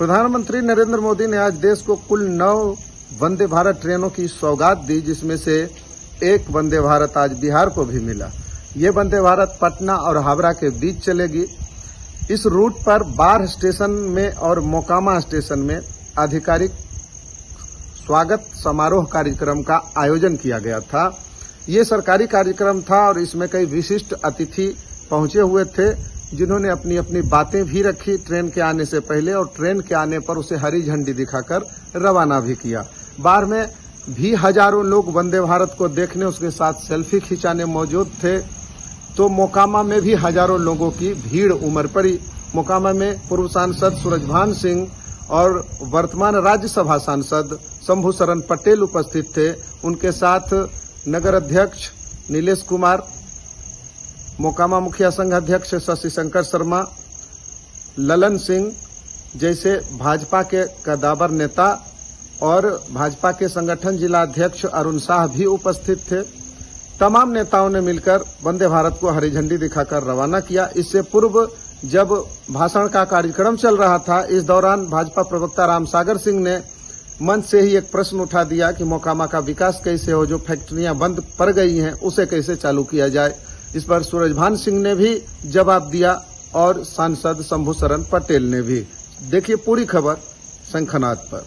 प्रधानमंत्री नरेंद्र मोदी ने आज देश को कुल 9 वंदे भारत ट्रेनों की सौगात दी, जिसमें से एक वंदे भारत आज बिहार को भी मिला। ये वंदे भारत पटना और हावड़ा के बीच चलेगी। इस रूट पर बाढ़ स्टेशन में और मोकामा स्टेशन में आधिकारिक स्वागत समारोह कार्यक्रम का आयोजन किया गया था। ये सरकारी कार्यक्रम था और इसमें कई विशिष्ट अतिथि पहुंचे हुए थे, जिन्होंने अपनी अपनी बातें भी रखी ट्रेन के आने से पहले, और ट्रेन के आने पर उसे हरी झंडी दिखाकर रवाना भी किया। बाढ़ में भी हजारों लोग वंदे भारत को देखने, उसके साथ सेल्फी खिंचाने मौजूद थे। तो मोकामा में भी हजारों लोगों की भीड़ उमड़ पड़ी। मोकामा में पूर्व सांसद सूरजभान सिंह और वर्तमान राज्यसभा सांसद शंभू शरण पटेल उपस्थित थे। उनके साथ नगर अध्यक्ष नीलेश कुमार, मोकामा मुखिया संघ अध्यक्ष शशि शंकर शर्मा, ललन सिंह जैसे भाजपा के कदावर नेता और भाजपा के संगठन जिला अध्यक्ष अरुण शाह भी उपस्थित थे। तमाम नेताओं ने मिलकर वंदे भारत को हरी झंडी दिखाकर रवाना किया। इससे पूर्व जब भाषण का कार्यक्रम चल रहा था, इस दौरान भाजपा प्रवक्ता रामसागर सिंह ने मंच से ही एक प्रश्न उठा दिया कि मोकामा का विकास कैसे हो, जो फैक्ट्रियां बंद पड़ गई हैं उसे कैसे चालू किया जाए। इस पर सूरजभान सिंह ने भी जवाब दिया और सांसद शंभू शरण पटेल ने भी। देखिए पूरी खबर शंखनाद पर।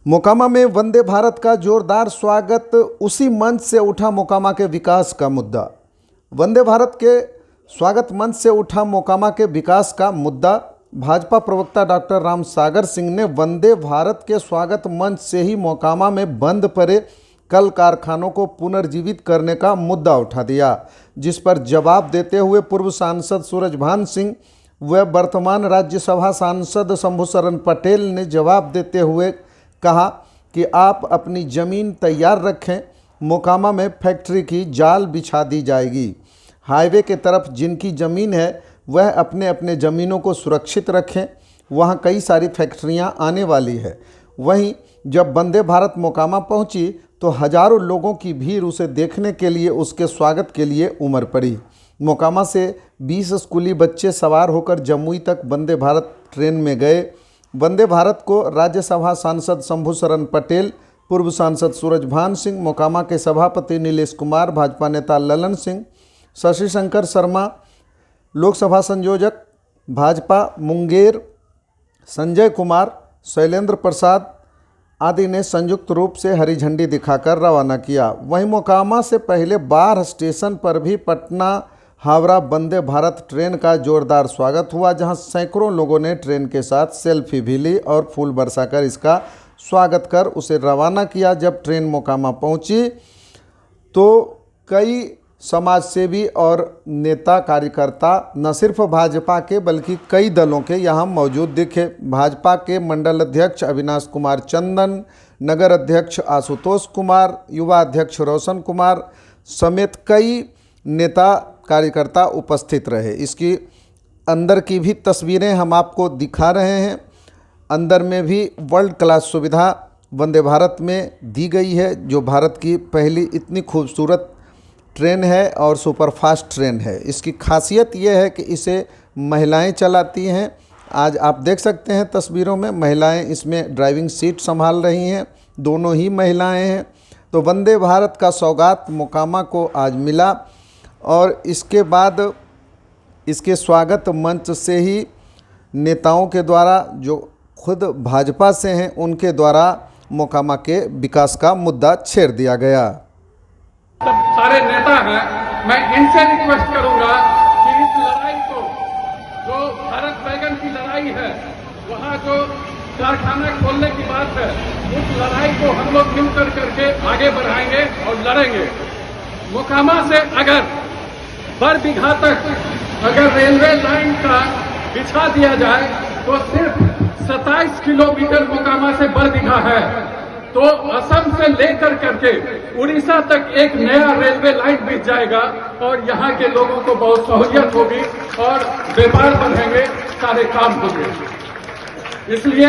मोकामा में वंदे भारत का जोरदार स्वागत, उसी मंच से उठा मोकामा के विकास का मुद्दा। वंदे भारत के स्वागत मंच से उठा मोकामा के विकास का मुद्दा। भाजपा प्रवक्ता डॉक्टर रामसागर सिंह ने वंदे भारत के स्वागत मंच से ही मोकामा में बंद पड़े कल कारखानों को पुनर्जीवित करने का मुद्दा उठा दिया, जिस पर जवाब देते हुए पूर्व सांसद सूरजभान सिंह व वर्तमान राज्यसभा सांसद शंभू शरण पटेल ने जवाब देते हुए कहा कि आप अपनी ज़मीन तैयार रखें, मोकामा में फैक्ट्री की जाल बिछा दी जाएगी। हाईवे के तरफ जिनकी ज़मीन है वह अपने अपने ज़मीनों को सुरक्षित रखें, वहाँ कई सारी फैक्ट्रियाँ आने वाली है। वहीं जब वंदे भारत मोकामा पहुँची तो हजारों लोगों की भीड़ उसे देखने के लिए, उसके स्वागत के लिए उमड़ पड़ी। मोकामा से 20 स्कूली बच्चे सवार होकर जमुई तक वंदे भारत ट्रेन में गए। वंदे भारत को राज्यसभा सांसद शंभू शरण पटेल, पूर्व सांसद सूरजभान सिंह, मोकामा के सभापति नीलेश कुमार, भाजपा नेता ललन सिंह, शशि शंकर शर्मा, लोकसभा संयोजक भाजपा मुंगेर संजय कुमार, शैलेंद्र प्रसाद आदि ने संयुक्त रूप से हरी झंडी दिखाकर रवाना किया। वहीं मोकामा से पहले बाढ़ स्टेशन पर भी पटना हावड़ा वंदे भारत ट्रेन का जोरदार स्वागत हुआ, जहां सैकड़ों लोगों ने ट्रेन के साथ सेल्फी भी ली और फूल बरसाकर इसका स्वागत कर उसे रवाना किया। जब ट्रेन मोकामा पहुंची तो कई समाजसेवी और नेता कार्यकर्ता न सिर्फ भाजपा के बल्कि कई दलों के यहाँ मौजूद दिखे। भाजपा के मंडल अध्यक्ष अविनाश कुमार चंदन, नगर अध्यक्ष आशुतोष कुमार, युवा अध्यक्ष रोशन कुमार समेत कई नेता कार्यकर्ता उपस्थित रहे। इसकी अंदर की भी तस्वीरें हम आपको दिखा रहे हैं। अंदर में भी वर्ल्ड क्लास सुविधा वंदे भारत में दी गई है, जो भारत की पहली इतनी खूबसूरत ट्रेन है और सुपरफास्ट ट्रेन है। इसकी खासियत यह है कि इसे महिलाएं चलाती हैं। आज आप देख सकते हैं तस्वीरों में महिलाएं इसमें ड्राइविंग सीट संभाल रही हैं, दोनों ही महिलाएं हैं। तो वंदे भारत का सौगात मोकामा को आज मिला और इसके बाद इसके स्वागत मंच से ही नेताओं के द्वारा, जो खुद भाजपा से हैं, उनके द्वारा मोकामा के विकास का मुद्दा छेड़ दिया गया। सब सारे नेता हैं, मैं इनसे रिक्वेस्ट करूंगा कि इस लड़ाई को, जो भारत बैगन की लड़ाई है, वहाँ जो कारखाना खोलने की बात है, उस लड़ाई को हम लोग मिलकर करके आगे बढ़ाएंगे और लड़ेंगे। मोकामा से अगर बरबीघा तक अगर रेलवे लाइन का बिछा दिया जाए तो सिर्फ 27 किलोमीटर मोकामा से बरबीघा है। तो असम से लेकर करके उड़ीसा तक एक नया रेलवे लाइन बिछ जाएगा और यहाँ के लोगों को बहुत सहूलियत होगी और व्यापार बढ़ेंगे, सारे काम होंगे। इसलिए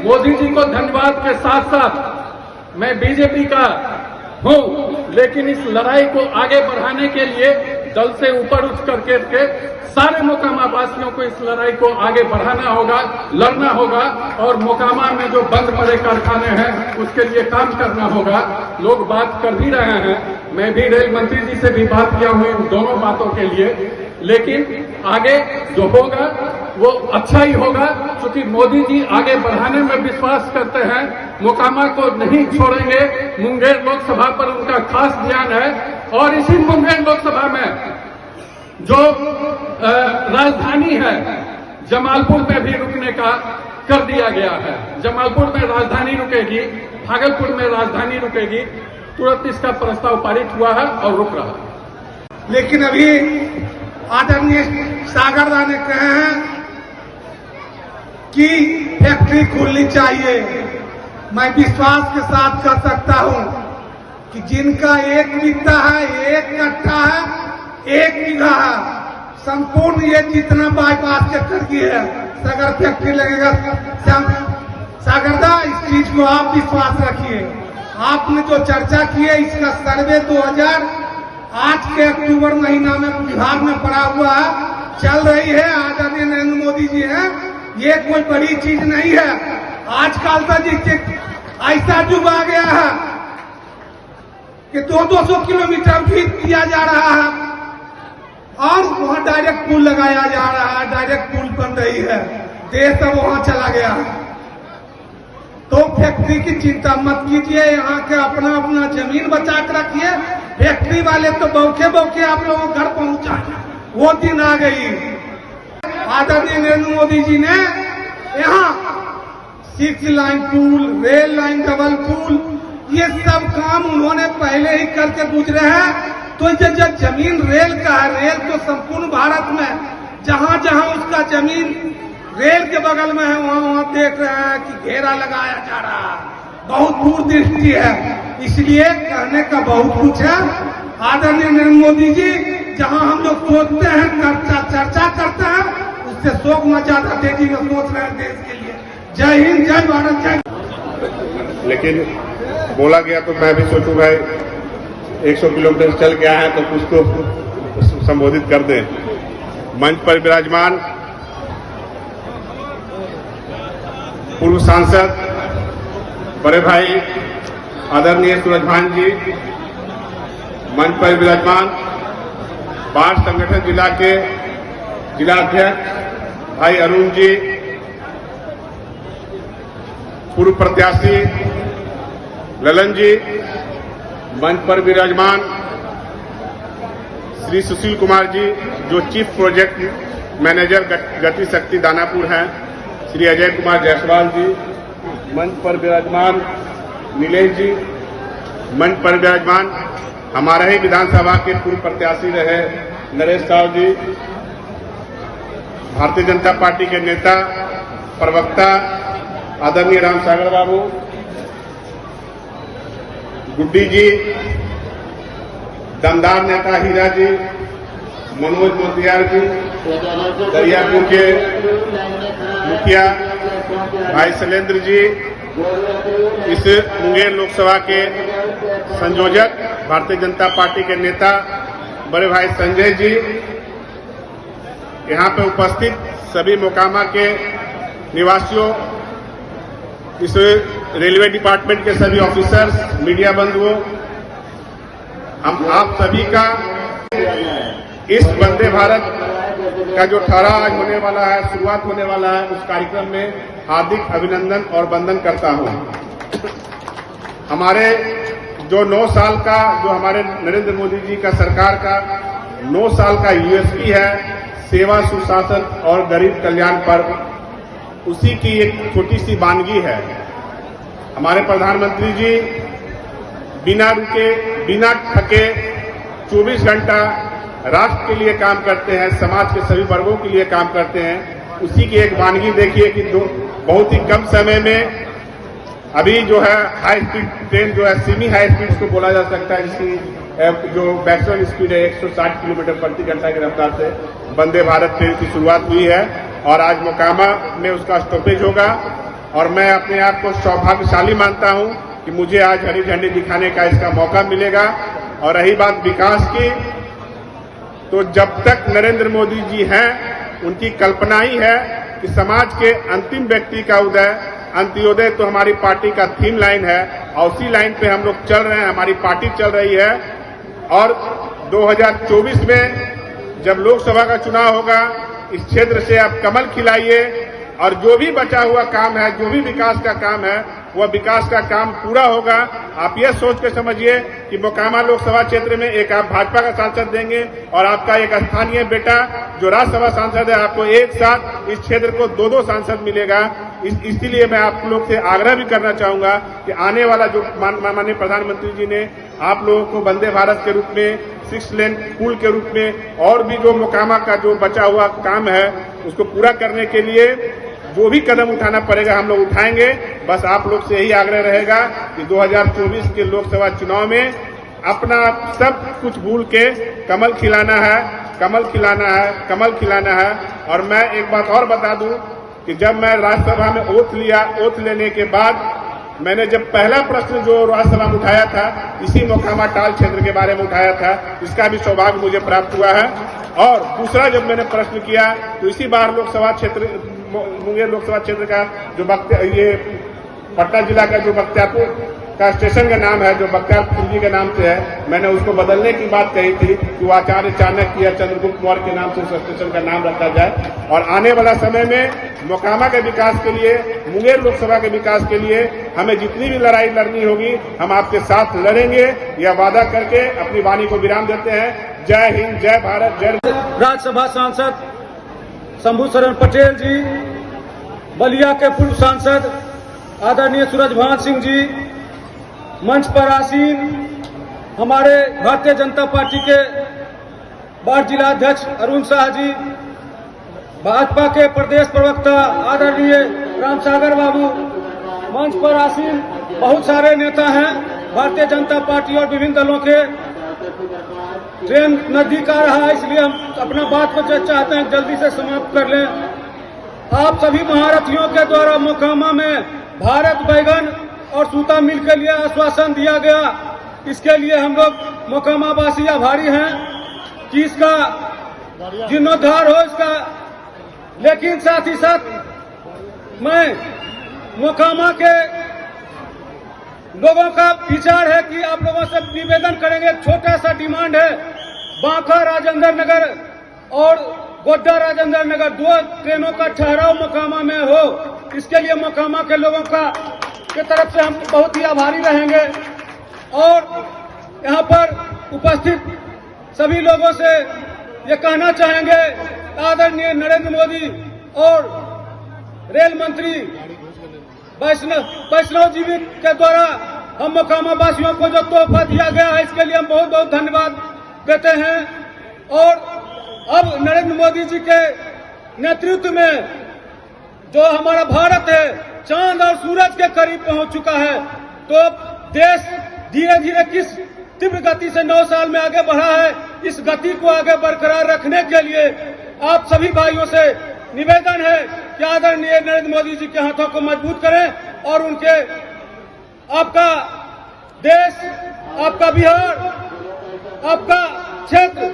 मोदी जी को धन्यवाद के साथ साथ मैं बीजेपी का हूं, लेकिन इस लड़ाई को आगे बढ़ाने के लिए जल से ऊपर उठ करके सारे मोकामा वासियों को इस लड़ाई को आगे बढ़ाना होगा, लड़ना होगा और मोकामा में जो बंद पड़े कारखाने हैं उसके लिए काम करना होगा। लोग बात कर भी रहे हैं, मैं भी रेल मंत्री जी से भी बात किया हूं इन दोनों बातों के लिए, लेकिन आगे जो होगा वो अच्छा ही होगा, क्योंकि मोदी जी आगे बढ़ाने में विश्वास करते हैं, मोकामा को नहीं छोड़ेंगे। मुंगेर लोकसभा पर उनका खास ध्यान है और इसी मुंगेर लोकसभा में जो राजधानी है जमालपुर में भी रुकने का कर दिया गया है। जमालपुर में राजधानी रुकेगी, भागलपुर में राजधानी रुकेगी, तुरंत इसका प्रस्ताव पारित हुआ है और रुक रहा है। लेकिन अभी आदरणीय सागरदा ने कहे हैं कि फैक्ट्री खुलनी चाहिए। मैं विश्वास के साथ कह सकता हूं कि जिनका एक बित्ता है, एक कट्ठा है, एक बीघा है, संपूर्ण ये जितना बाईपास के करके है, अगर फैक्ट्री लगेगा सागरदा, इस चीज को आप विश्वास रखिए। आपने जो चर्चा की है इसका सर्वे 2008 के अक्टूबर महीना में विभाग में पड़ा हुआ है, चल रही है। आदरणीय नरेंद्र मोदी जी हैं, ये कोई बड़ी चीज नहीं है। आजकल तो जी ऐसा युग आ गया है कि 200 किलोमीटर भी किया जा रहा है और वहां डायरेक्ट पुल लगाया जा रहा है, डायरेक्ट पुल बन रही है, देश अब वहां चला गया है। तो फैक्ट्री की चिंता मत कीजिए, यहाँ के अपना अपना जमीन बचा कर रखिए। फैक्ट्री वाले तो बौखे बौखे आप लोगों को घर पहुंचा, वो दिन आ गई। आदरणीय नरेंद्र मोदी जी ने यहाँ 6 लाइन पुल, रेल लाइन डबल पुल, ये सब काम उन्होंने पहले ही करके गुजरे हैं। तो जो जमीन रेल का है, रेल तो संपूर्ण भारत में जहां जहां उसका जमीन रेल के बगल में है वहां वहां देख रहे हैं कि घेरा लगाया जा रहा है, बहुत दूरदृष्टि है। इसलिए कहने का बहुत कुछ है। आदरणीय नरेंद्र मोदी जी जहां हम लोग सोचते हैं, चर्चा करते हैं, उससे 100 गुना ज्यादा तेजी में सोच रहे हैं देश के लिए। जय हिंद, जय भारत, जय। लेकिन बोला गया तो मैं भी सोचूं भाई 100 किलोमीटर चल गया है तो कुछ तो संबोधित कर दें। मंच पर विराजमान पूर्व सांसद बड़े भाई आदरणीय सूरजभान जी, मंच पर विराजमान बाढ़ संगठन जिला के जिलाध्यक्ष भाई अरुण जी, पूर्व प्रत्याशी ललन जी, मंच पर विराजमान श्री सुशील कुमार जी जो चीफ प्रोजेक्ट मैनेजर गति शक्ति दानापुर हैं, श्री अजय कुमार जायसवाल जी, मंच पर विराजमान नीलेश जी, मंच पर विराजमान हमारे ही विधानसभा के पूर्व प्रत्याशी रहे नरेश साहु जी, भारतीय जनता पार्टी के नेता प्रवक्ता आदरणीय राम सागर बाबू, गुड्डी जी, दमदार नेता हीरा जी, मनोज मोतियार जी, दरियापुर के मुखिया भाई शैलेंद्र जी, इस मुंगेर लोकसभा के संयोजक भारतीय जनता पार्टी के नेता बड़े भाई संजय जी, यहाँ पे उपस्थित सभी मोकामा के निवासियों, इस रेलवे डिपार्टमेंट के सभी ऑफिसर्स, मीडिया बंधुओं, हम आप सभी का इस वंदे भारत का जो ठहराव आज होने वाला है, शुरुआत होने वाला है, उस कार्यक्रम में हार्दिक अभिनंदन और वंदन करता हूं। हमारे जो 9 साल का, जो हमारे नरेंद्र मोदी जी का सरकार का 9 साल का यूएसपी है, सेवा, सुशासन और गरीब कल्याण पर्व, उसी की एक छोटी सी वानगी है। हमारे प्रधानमंत्री जी बिना रुके, बिना थके 24 घंटा राष्ट्र के लिए काम करते हैं, समाज के सभी वर्गों के लिए काम करते हैं। उसी की एक वानगी देखिए कि बहुत ही कम समय में अभी जो है हाई स्पीड ट्रेन जो है, सेमी हाई स्पीड को बोला जा सकता है, इसकी जो मैक्सिमम स्पीड है 160 किलोमीटर प्रति घंटा की रफ्तार से वंदे भारत ट्रेन की शुरुआत हुई है और आज मोकामा में उसका स्टॉपेज होगा। और मैं अपने आप को सौभाग्यशाली मानता हूं कि मुझे आज हरी झंडी दिखाने का इसका मौका मिलेगा। और रही बात विकास की, तो जब तक नरेंद्र मोदी जी हैं, उनकी कल्पना ही है कि समाज के अंतिम व्यक्ति का उदय, अंत्योदय तो हमारी पार्टी का थीम लाइन है और उसी लाइन पे हम लोग चल रहे हैं, हमारी पार्टी चल रही है। और 2024 में जब लोकसभा का चुनाव होगा, इस क्षेत्र से आप कमल खिलाइए और जो भी बचा हुआ काम है, जो भी विकास का काम है, वह विकास का काम पूरा होगा। आप यह सोच के समझिए कि मोकामा लोकसभा क्षेत्र में एक आप भाजपा का सांसद देंगे और आपका एक स्थानीय बेटा जो राज्यसभा सांसद है, आपको एक साथ इस क्षेत्र को 2-2 सांसद मिलेगा। इसलिए मैं आप लोग से आग्रह भी करना चाहूंगा कि आने वाला जो माननीय प्रधानमंत्री जी ने आप लोगों को वंदे भारत के रूप में, 6 लेन पुल के रूप में और भी जो मोकामा का जो बचा हुआ काम है उसको पूरा करने के लिए जो भी कदम उठाना पड़ेगा हम लोग उठाएंगे। बस आप लोग से यही आग्रह रहेगा कि 2024 के लोकसभा चुनाव में अपना सब कुछ भूल के कमल खिलाना है, कमल खिलाना है, कमल खिलाना है। और मैं एक बात और बता दूं कि जब मैं राज्यसभा में ओथ लिया, ओथ लेने के बाद मैंने जब पहला प्रश्न जो राज्यसभा में उठाया था, इसी मोकामा टाल क्षेत्र के बारे में उठाया था, इसका भी सौभाग्य मुझे प्राप्त हुआ है। और दूसरा जब मैंने प्रश्न किया तो इसी बार लोकसभा क्षेत्र, मुंगेर लोकसभा क्षेत्र का जो ये पटना जिला का जो बख्तियारपुर का स्टेशन का नाम है, जो बख्तियारपुर जी के नाम से है, मैंने उसको बदलने की बात कही थी कि वो आचार्य चाणक्य या चंद्रगुप्त मौर्य के नाम से उस स्टेशन का नाम रखा जाए। और आने वाला समय में मोकामा के विकास के लिए, मुंगेर लोकसभा के विकास के लिए हमें जितनी भी लड़ाई लड़नी होगी, हम आपके साथ लड़ेंगे, यह वादा करके अपनी वाणी को विराम देते हैं। जय हिंद, जय भारत, जय। राज्यसभा सांसद शंभू शरण पटेल जी, बलिया के पूर्व सांसद आदरणीय सूरजभान सिंह जी, मंच पर आसीन हमारे भारतीय जनता पार्टी के वार्ड जिला अध्यक्ष अरुण शाह जी, भाजपा के प्रदेश प्रवक्ता आदरणीय रामसागर बाबू, मंच पर आसीन बहुत सारे नेता हैं भारतीय जनता पार्टी और विभिन्न दलों के। ट्रेन नजदीक आ रहा है, इसलिए हम अपना बात को जो चाहते हैं जल्दी से समाप्त कर लें। आप सभी महारथियों के द्वारा मोकामा में भारत बैगन और सूता मिल के लिए आश्वासन दिया गया, इसके लिए हम लोग मोकामा वासी आभारी हैं कि इसका जीर्णोद्धार हो इसका। लेकिन साथ ही साथ मैं मोकामा के लोगों का विचार है कि आप लोगों से निवेदन करेंगे, एक छोटा सा डिमांड है, बांका राजेंद्र नगर और गोड्डा राजेंद्र नगर 2 ट्रेनों का ठहराव मोकामा में हो। इसके लिए मोकामा के लोगों के तरफ से हम बहुत ही आभारी रहेंगे। और यहाँ पर उपस्थित सभी लोगों से ये कहना चाहेंगे, आदरणीय नरेंद्र मोदी और रेल मंत्री वैष्णव जी के द्वारा हम मोकामा वासियों को जो तोहफा दिया गया है, इसके लिए हम बहुत बहुत धन्यवाद देते हैं। और अब नरेंद्र मोदी जी के नेतृत्व में जो हमारा भारत है चांद और सूरज के करीब पहुंच चुका है, तो अब देश धीरे धीरे किस तीव्र गति से 9 साल में आगे बढ़ा है, इस गति को आगे बरकरार रखने के लिए आप सभी भाइयों से निवेदन है कि आदरणीय नरेंद्र मोदी जी के हाथों को मजबूत करें और उनके आपका देश, आपका बिहार, आपका क्षेत्र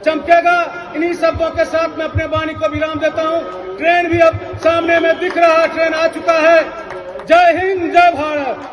चमकेगा। इन्हीं शब्दों के साथ मैं अपने वाणी को विराम देता हूं। ट्रेन भी अब सामने में दिख रहा है, ट्रेन आ चुका है। जय हिंद, जय भारत।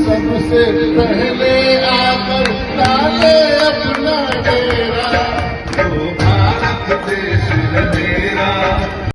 सबसे पहले आकर डाले